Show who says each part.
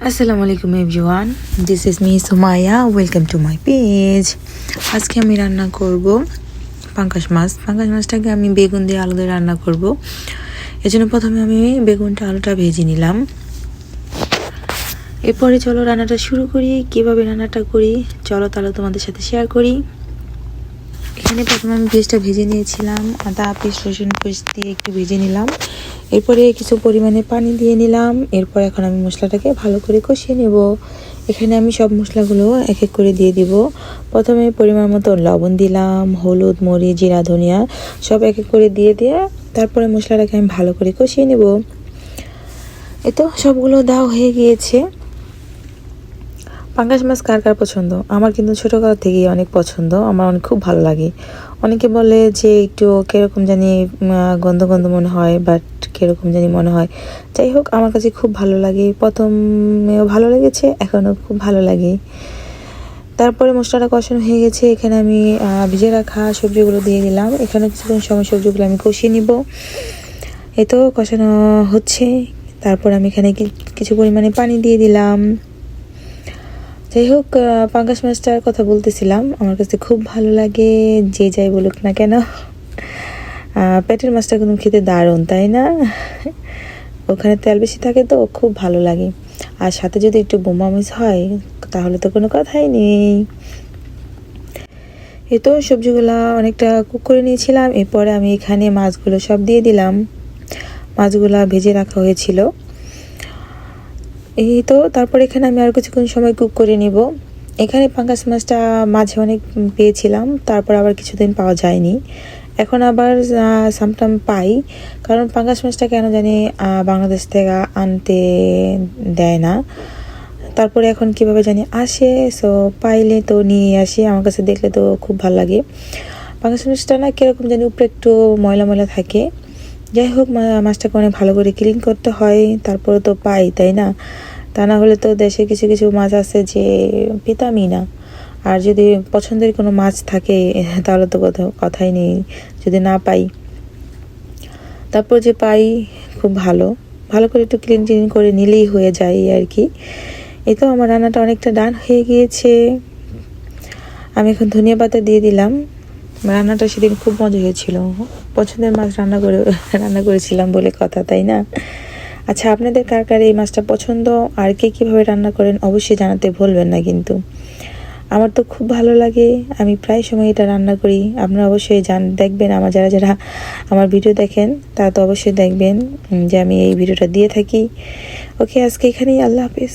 Speaker 1: আসসালামু আলাইকুম everyone, this is me Sumaiya. Welcome to my page. আজকে আমি রান্না করব পাঙ্গাস মাছ। পাঙ্গাস মাছটাকে আমি বেগুন দিয়ে আলু দিয়ে রান্না করব। এজন্য প্রথমে আমি বেগুনটা আলুটা ভেজে নিলাম। এরপরে চলো রান্নাটা শুরু করি। কিভাবে রান্নাটা করি চলো তাহলে তোমাদের সাথে শেয়ার করি। এখানে প্রথমে আমি পেঁয়াজটা ভেজে নিয়েছিলাম, আদা পেস্ট রসুন পেস্ট দিয়ে একটু ভেজে নিলাম। এরপরে কিছু পরিমাণে পানি দিয়ে নিলাম। এরপর এখন আমি মশলাটাকে ভালো করে কষিয়ে নেব। এখানে আমি সব মশলাগুলো এক এক করে দিয়ে দিব। প্রথমে পরিমাণ মতো লবণ দিলাম, হলুদ মরিচ জিরা ধনিয়া সব এক এক করে দিয়ে তারপরে মশলাটাকে আমি ভালো করে কষিয়ে নেব। তো সবগুলো দাও হয়ে গিয়েছে। পাঙ্গাস মাছ কার কার পছন্দ? আমার কিন্তু ছোটোকাল থেকেই অনেক পছন্দ, আমার অনেক খুব ভালো লাগে। অনেকে বলে যে একটু কীরকম জানি গন্ধ গন্ধ মনে হয়, বাট কীরকম জানি মনে হয়। যাই হোক, আমার কাছে খুব ভালো লাগে। প্রথমেও ভালো লেগেছে, এখনও খুব ভালো লাগে। তারপরে মশলাটা কষানো হয়ে গেছে। এখানে আমি ভিজে রাখা সবজিগুলো দিয়ে দিলাম। এখানে কিছুক্ষণ সময় সবজিগুলো আমি কষিয়ে নিব। এই তো কষানো হচ্ছে। তারপর আমি এখানে কিছু পরিমাণে পানি দিয়ে দিলাম। যাই হোক, পাঙ্গাস মাছটার কথা বলতেছিলাম, আমার কাছে খুব ভালো লাগে। যে যাই বলুক না কেন, পেটের মাছটা কিন্তু খেতে দারুণ, তাই না? ওখানে তেল বেশি থাকে তো খুব ভালো লাগে। আর সাথে যদি একটু বোমা মরিচ হয় তাহলে তো কোনো কথাই নেই। এই তো সবজিগুলো অনেকটা কুক করে নিয়েছিলাম। এরপরে আমি এখানে মাছগুলো সব দিয়ে দিলাম। মাছগুলো ভেজে রাখা হয়েছিল। এই তো তারপর এখানে আমি আর কিছুক্ষণ সময় কুক করে নিব। এখানে পাঙ্গাস মাছটা মাঝে অনেক পেয়েছিলাম, তারপর আবার কিছুদিন পাওয়া যায়নি। এখন আবার সামটাইম পাই, কারণ পাঙ্গাস মাছটা কেন জানি বাংলাদেশ থেকে আনতে দেয় না। তারপরে এখন কিভাবে জানি আসে, সো পাইলে তো নিয়ে আসি। আমার কাছে দেখলে তো খুব ভালো লাগে। পাঙ্গাস মাছটা না কীরকম জানি উপরে একটু ময়লা ময়লা থাকে। যাই হোক, মাছটাকে অনেক ভালো করে ক্লিন করতে হয়, তারপরে তো পাই, তাই না? তা না হলে তো দেশে কিছু কিছু মাছ আছে যে পেতামই না। আর যদি পছন্দের কোনো মাছ থাকে তাহলে তো কথাই নেই, যদি না পাই। তারপর যে পাই খুব ভালো ভালো করে একটু ক্লিন করে নিলেই হয়ে যায় আর কি। এই তো আমার রান্নাটা অনেকটা ডান হয়ে গিয়েছে। আমি এখন ধনিয়া পাতা দিয়ে দিলাম। রান্নাটা সেদিন খুব মজা হয়েছিল। পছন্দের মাছ রান্না করেছিলাম বলে কথা, তাই না? আচ্ছা, আপনাদের কার কার এই মাছটা পছন্দ আর কে কীভাবে রান্না করেন অবশ্যই জানাতে ভুলবেন না কিন্তু। আমার তো খুব ভালো লাগে, আমি প্রায় সময় এটা রান্না করি। আপনারা অবশ্যই দেখবেন, আমার যারা যারা আমার ভিডিও দেখেন তারা তো অবশ্যই দেখবেন যে আমি এই ভিডিওটা দিয়ে থাকি। ওকে, আজকে এখানেই, আল্লাহ হাফিজ।